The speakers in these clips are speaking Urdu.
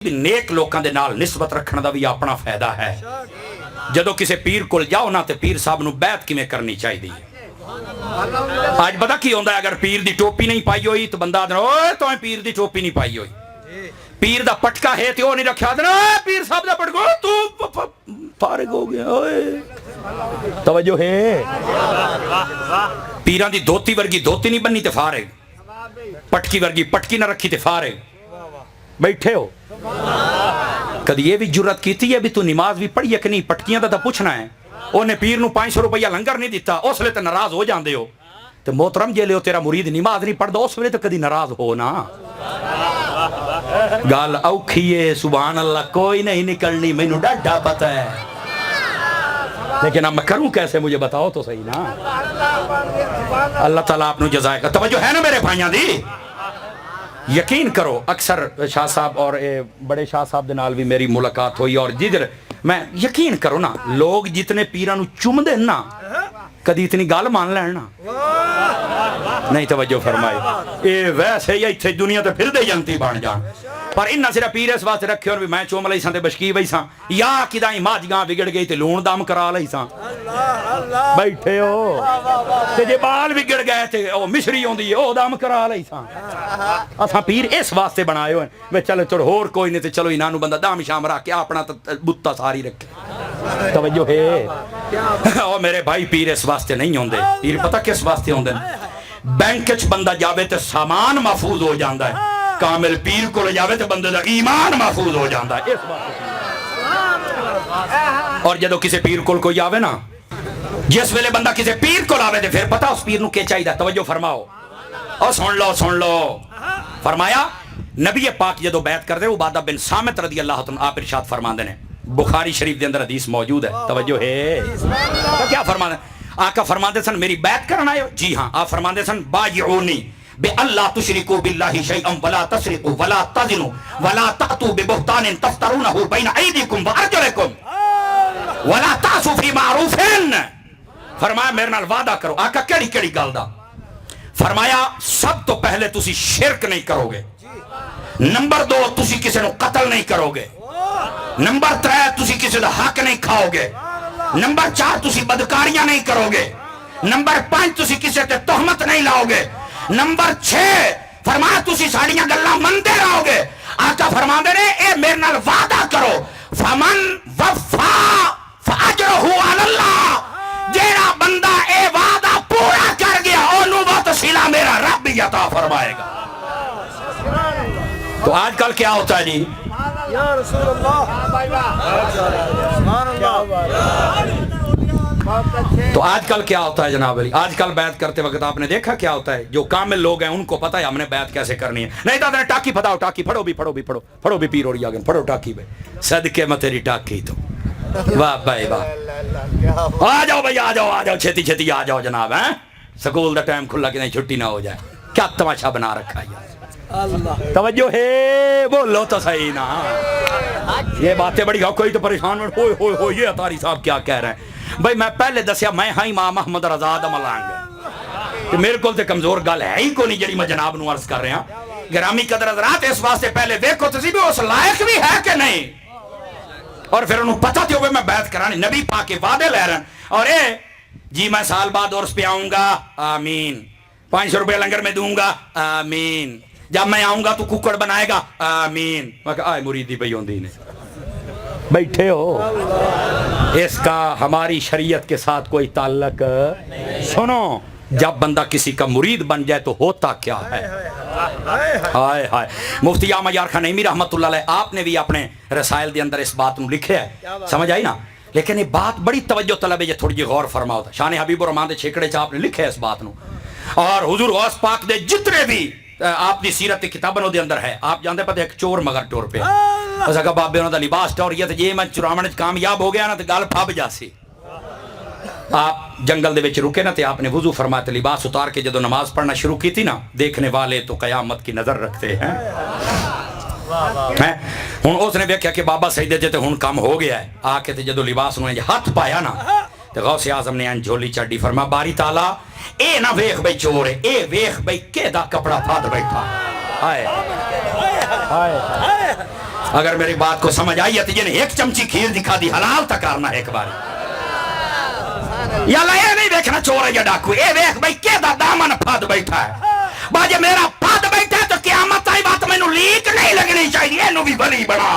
نیک لوکاں دے نال نسبت رکھن دا بھی اپنا فائدہ ہے. جدو کسی پیر کول جاؤ نا تے پیر صاحب نو بیعت کیویں کرنی چاہیے. آج پتہ کی ہوندا ہے اگر پیر دی ٹوپی نہیں پائی ہوئی تو بندہ آدھنا اوے تو پیر دی ٹوپی نہیں پائی ہوئی. پیر دا پٹکا ہے تے او نہیں رکھیا آدھنا پیر صاحب دا پٹکو تو فارغ ہو گیا. اوئے توجہ ہے. پیران دی دھوتی ورگی دھوتی نہیں بننی تے فارغ, پٹکی ورگی پٹکی نہ رکھی تے فارغ. بیٹھے ہو کدی یہ بھی جرت کیتی ہے بھی تو نماز بھی پڑھی ہے کہ نہیں, پٹکیاں دا پوچھنا ہے. انہیں پیر نو 500 روپیہ لنگر نہیں دیتا, اس لئے تے ناراض ہو جاندے ہو. تو محترم جے لے ہو تیرا مرید نماز نہیں پڑھ دو اس لئے تے کدی ناراض ہو نا. گال اوکھیے سبحان اللہ کوئی نہیں نکلنی میں نو ڈاڈا پتہ ہے, لیکن اب میں کروں کیسے مجھے بتاؤ تو صحیح نا. اللہ تعالیٰ آپ نو جزائے گا. توجہ ہے نا میرے بھائیاں دی. یقین کرو اکثر شاہ صاحب اور بڑے شاہ صاحب دے نال بھی میری ملاقات ہوئی, اور جدھر میں یقین کرو نا لوگ جتنے پیرانو چوم دے نا کدی اتنی گال مان لین نا نہیں. توجہ فرمائی اے ویسے ہی ایتھے دنیا تے پھر دے جنتی بن جان, پر انہاں صرف پیر اس واسطے رکھے اور بھی میں چوم لئی ساں تے بشکی وئی ساں یا کدائیں ماجگاں بگڑ گئی تے لون دم کرا لئی ساں. بیٹھے ہو تے جے بال بگڑ گئے تے او مشری ہوندی ہے او دم کرا لئی ساں. اساں پیر اس واسطے بنائے ہوئے میں چلو چڑ ہور کوئی نہیں تے چلو انہاں نو بندہ دام شام رکھ کے اپنا بتا ساری رکھے. توجہ ہے. او میرے بھائی پیر اس واسطے نہیں ہوندے. پیر پتہ کس واسطے ہوندے؟ بینک وچ بندہ جاوے تے سامان محفوظ ہو جاندا ہے, کامل پیر کو لے جاوے تے بندے دا ایمان محفوظ ہو جاندا ہے. اس واسطے. اور جدو کسی پیر کول کوئی آوے نا, جس ویلے بندہ کسی پیر کول آوے تے پھر پتہ اس پیر نو کیا چاہیے. توجہ فرماؤ اور سن لو. فرمایا نبی پاک جدو بیعت کر دے عبادہ بن صامت رضی اللہ عنہ آپ ارشاد فرماندے نے, بخاری شریف دے اندر حدیث موجود ہے. توجہ ہے. تو کیا فرماندے؟ آقا فرماندے سن میری بیعت کرنا ہے. جی ہاں. آپ فرماندے سن بایعونی بے اللہ تشرکو باللہ شیئا ولا تسرقو ولا تزنو ولا تأتو ببہتان تفترونہ بین ایدیکم وارجلکم ولا تعصوا فی معروفین. فرمایا میرے نال وعدہ کرو. آقا کیڑی گل دا؟ فرمایا سب تو پہلے تسی شرک نہیں کرو گے, نمبر 2 تسی کسی نو قتل نہیں کرو گے, نمبر 3 تسی کسی دا حق نہیں کھاؤ گے, نمبر 4 تسی بدکاریاں نہیں کرو گے, نمبر 5 تسی کسی تے تہمت نہیں لاؤ گے, نمبر 6 فرمایا تسی ساڑیاں گلاں مندے رہو گے. آقا فرماندے نے اے میرے نال وعدہ کرو فمن وفا فاجرہ علی اللہ, جیڑا بندہ اے وعدہ پورا کر گیا اونوں وصلہ میرا رب بھی عطا فرمائے گا. تو آج کل کیا ہوتا ہے جی؟ یا رسول تو آج کل کیا ہوتا ہے جناب علی؟ آج کل بیعت کرتے وقت آپ نے دیکھا کیا ہوتا ہے؟ جو کامل لوگ ہیں ان کو پتہ ہے ہم نے بیعت کیسے کرنی ہے. نہیں تو نے ٹاکی پھٹاؤ, ٹاکی پھڑو بھی پیر اور آگے پھڑو ٹاکی بھائی صدقے میں تیری ٹاکی. تو واہ بھائی واہ, آ جاؤ بھائی آ جاؤ چھتی آ جاؤ جناب. ہیں سکول دا ٹائم کھلا کہ نہیں چھٹی نہ ہو جائے. کیا تماشا بنا رکھا ہے. توجہ ہے. بولو تو صحیح نا. یہ باتیں بڑی کوئی تو پریشان ہو یہ اتاری صاحب کیا کہہ رہے ہیں. بھائی میں پہلے دسیا میں ہاں امام محمد رضا دا ملانگ, میرے کول تے کمزور گل ہے ہی کو نہیں جڑی میں جناب نو عرض کر رہے ہیں. گرامی قدر حضرات اس واسطے پہلے دیکھو تسی بھی اس لائق بھی ہے کہ نہیں, اور پھر انہوں پتہ تھی ہوئے میں بیعت کرانی. نبی پاک کے وعدے لے رہے ہیں اور جی میں سال بعد عرس پہ آؤں گا آمین, 500 روپے لنگر میں دوں گا آمین, جب میں آؤں گا تو ککڑ بنائے گا آمین. میں کہا آئے مریدی پہ ہوندی نے. بیٹھے ہو. اس کا ہماری شریعت کے ساتھ کوئی تعلق. سنو جب بندہ کسی کا مرید بن جائے تو ہوتا کیا ہے. ہائے ہائے. مفتی احمد یار خان نعیمی رحمت اللہ علیہ آپ نے بھی اپنے رسائل دے اندر اس بات نو لکھے ہے. سمجھ آئی نا. لیکن یہ بات بڑی توجہ طلب ہے, یہ تھوڑی جی غور فرماؤ. شان حبیب الرحمان دے چھیکڑے چا آپ نے لکھے اس بات نو, اور حضور غوث پاک دے جتنے بھی آپ دی سیرت کتابوں دے اندر ہے. آپ جانتے پتہ ایک چور مگر ٹور پہ اسا کہ بابے انہاں دا لباس ٹور یہ تے جے میں چراون وچ کامیاب ہو گیا نا تے گل پھب جاسی. آپ جنگل دے وچ رکے نا تے آپ نے وضو فرمایا تے لباس اتار کے جدو نماز پڑھنا شروع کی تھی نا, دیکھنے والے تو قیامت کی نظر رکھتے ہیں. ہن اس نے دیکھا کہ بابا سجدے تے ہن کام ہو گیا ہے. آ کے تے جدو لباس نو ہاتھ پایا نا تے غوث اعظم نے ان جھولی چڈی. فرمایا باری تعالیٰ اے نہ ویکھ بھئی چور ہے, اے ویکھ بھئی کیدا کپڑا پھاد بیٹھا. ہائے اگر میری بات کو سمجھ آئی ہے تو جنہیں ایک چمچی کھیر دکھا دی حلال تک کرنا ایک بار یا اللہ یہ نہیں دیکھنا چور ہے یا ڈاکو اے دیکھ بھائی کہ دا دامن پھاد بیٹھا ہے باجے میرا پھاد بیٹھا ہے تو قیامت آئی بات میں نو لیک نہیں لگنی چاہیے اے نو بھی ولی بڑا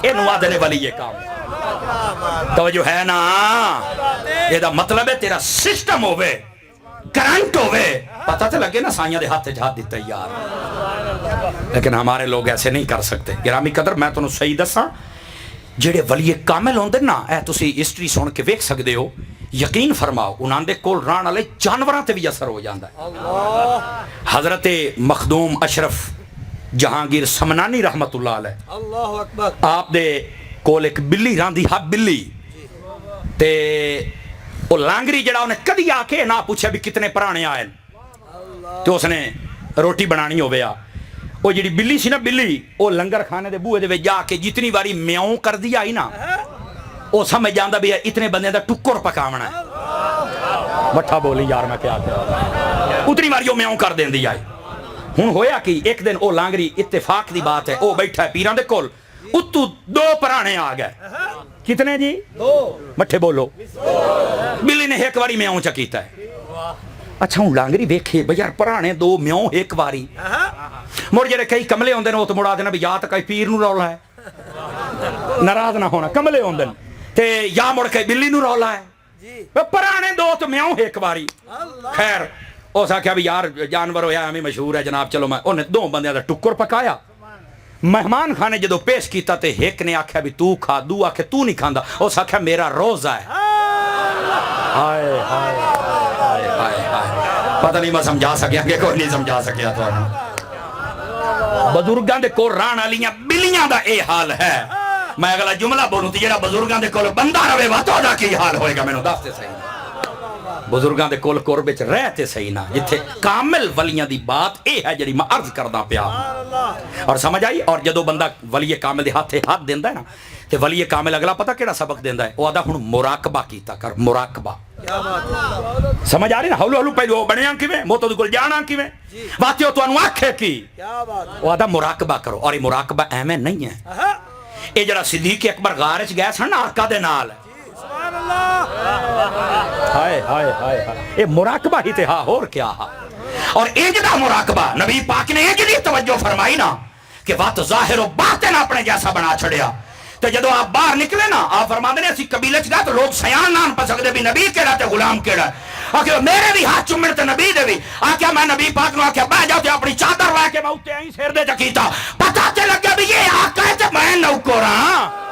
اے نو آدھنے ولی یہ کام توجہ ہے نا یہ دا مطلب ہے تیرا سسٹم ہوئے کرنٹ ہوئے پتہ تے لگے نا سائیاں دے ہاتھ جہاد دیتا یار لیکن ہمارے لوگ ایسے نہیں کر سکتے گرامی قدر میں تو صحیح دساں جڑے ولی کامل ہوندے نا اے تسی ہسٹری سن کے ویکھ سکدے ہو یقین فرماؤ انہاں دے کول رہن والے جانوراں تے بھی اثر ہو جاندا ہے حضرت مخدوم اشرف جہانگیر سمنانی رحمت اللہ علیہ اللہ اکبر آپ دے کول ایک بلی راندی ہا بلی تے وہ لانگری جڑا انہیں کدی آ کے نہ پوچھا بھی کتنے پرانے آئے تو اس نے روٹی بنانی ہو گیا وہ جڑی بلی سی نا بلی وہ لنگر کھانے دے بوئے دے جا کے جتنی باری میاؤں کر دیا آئی نا وہ سمجھ جاندہ بھی اتنے بندے دا ٹکر پکامنا ہے بٹھا بولی یار میں کیا کیا اتنی باری وہ میاؤں کر دیں دی آئی ہون ہویا کہ ایک دن وہ لانگری اتفاق دی بات ہے وہ بیٹھا ہے پیران دے کول اتو دو پرانے آ گئے کتنے جی دو مٹھے بولو بلی نے ایک واری میاؤں چکیتا ہے اچھا ہوں لانگری ویکھے بھئی یار پرانے دو میاؤں ایک واری مر جڑے کئی کملے ہوندے نے وہ تو مڑا دینا بھی یا تو کئی پیر نو رولا ہے ناراض نہ ہونا کملے ہوندے تے یا مڑ کے بلی نو رولا ہے پرانے دو تو میاؤں ایک واری خیر او سا کیا بھی یار جانور ہویا ہمیں مشہور ہے جناب چلو میں انہیں دو بندے دا ٹکر پکایا مہمان خانے جدو پیش کیتا تے ایک نے آکھیا بھی تو کھا دو آکھے تو نہیں کھاندا اس آکھیا میرا روزہ ہے ہائے ہائے ہائے ہائے پتہ نہیں میں سمجھا سکیا کہ کوئی نہیں سمجھا سکیا تو بزرگاں دے کول رہن والیاں بلیاں دا اے حال ہے میں اگلا جملہ بولوں تے جڑا بزرگاں دے کول بندہ رہے وا تو دا کی حال ہوئے گا مینوں دس تے صحیح بزرگاں دے کول قرب وچ رہتے صحیح نہ جتھے کامل ولیاں دی بات اے ہے جڑی میں عرض کردا پیا اور سمجھ آئی اور جدو بندہ ولی کامل دے ہاتھ دیندا ہے نا تے ولی کامل اگلا پتہ کیڑا سبق دیندا ہے او آدا ہن مراقبہ کیتا کر مراقبہ سمجھ آ رہی نا ہولو ہولو پہلو بنیا کیویں موتو دے کول جانا کیویں واتیو تانوں آکھے کی او آدا مراقبہ کرو اور یہ مراقبہ ایویں نہیں ہے اے جڑا صدیق اکبر غار وچ گئے سن آقا دے نال ہائے ہائے ہائے اے مراقبہ ہی تے ہا اور کیا ہا اور اے جڑا مراقبہ نبی پاک نے اے جڑی توجہ فرمائی نا کہ وات ظاہر و باطن اپنے جیسا بنا چھڑیا تو جدو آپ باہر نکلے نا آپ فرماتے ہیں اسی قبیلے چ گئے تو لوگ سیان نان پا سکتے بھی نبی کیڑا تے غلام کیڑا آکھے میرے بھی ہاتھ چومن تے نبی دے بھی آکھے میں نبی پاک نو آکھے بہ جاؤ تے اپنی چادر لے کے میں اوتے آئی سر دے چکیتا پتہ تے لگا بھی یہ آقا ہے تے میں نوکراں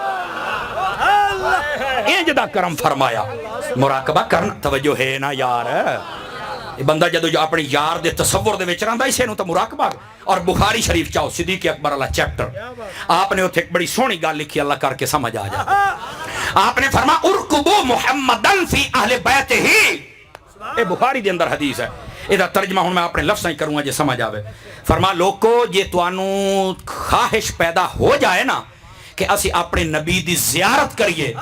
یہ جدا کرم فرمایا مراقبہ کرنا توجہ ہے نا یار بندہ جدو جو اپنی یار دے تصور دے وچ رہندا اسے نو تے مراقبہ اور بخاری شریف چاہو صدیق اکبر والا چیپٹر آپ نے ایک بڑی سونی گل لکھی اللہ کر کے سمجھ آ جائے آپ نے فرمایا ارکبو محمدن فی اہل بیت ہی اے بخاری دے اندر حدیث ہے یہ ترجمہ ہوں میں اپنے لفظ ہی کروں گا جے سمجھ آوے فرما لوگو یہ توانوں خواہش پیدا ہو جائے نا کہ اسی اپنے نبی دی زیارت کریے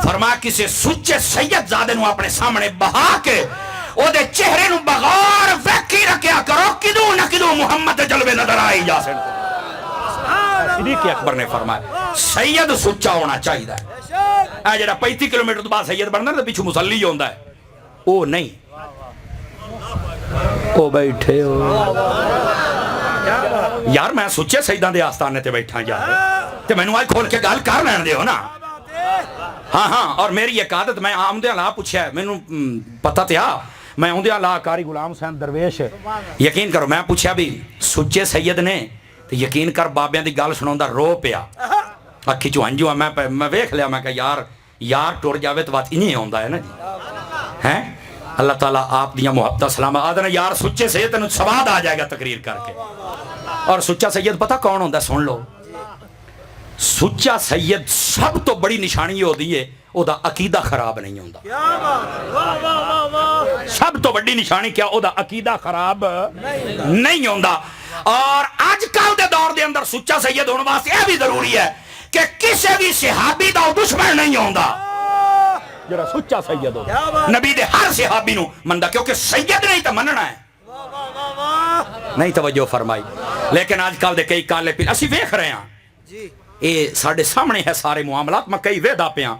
فرما کسی سچے سید زادے نو اپنے سامنے بہا کے او دے چہرے نو بغور ویکھی رکھیا کرو کدو نہ کدو محمد جلوے نظر آئی جا سن صدیق اکبر نے فرمایا سید سچا ہونا چاہیے اے جڑا 35 کلومیٹر تو بعد سید بننا تے پیچھے مصلی ہوندا ہے او نہیں او بیٹھے ہو یار میں سچے سیداں دے آستانے تے بیٹھا جا تے مینوں آج کھول کے گل کر لین دیو نا ہاں ہاں اور میری ایک عادت میں آمدیاں لا پوچھیا مینوں پتہ تھا میں آمدیاں لا قاری غلام حسین درویش یقین کرو میں پوچھیا بھی سچے سید نے تے یقین کر بابیاں دی گل سناوندا رو پیا اکھی چوں ہنجو میں ویکھ لیا میں کہ یار ٹر جاوے تو بات انہی ہوندا ہے نا جی ہیں اللہ تعالیٰ آپ دیاں محبتہ سلام آدھنا یار سچے سید تنو سواد آ جائے گا تقریر کر کے اور سچا سید پتہ کون ہوندا سن لو سچا سید سب تو بڑی نشانی یہ ہوتی ہے او دا عقیدہ خراب نہیں ہوندا سب تو بڑی نشانی کیا او دا عقیدہ خراب نہیں ہوندا اور آج کل دے دور دے اندر سچا سید ہونے واسطے یہ بھی ضروری ہے کہ کسی بھی صحابی دا دشمن نہیں ہوندا جڑا سچا سید ہو نبی دے ہر صحابی نو مندا کیونکہ سید نہیں تو مننا ہے نہیں توجہ فرمائی لیکن آج کل دے کئی کالے پھر اسی ویکھ رہے ہیں ਜੀ ਇਹ ਸਾਡੇ ਸਾਹਮਣੇ ਹੈ ਸਾਰੇ ਮੁਆਮਲਾਤ। ਮੈਂ ਕਈ ਵੇਖਦਾ ਪਿਆ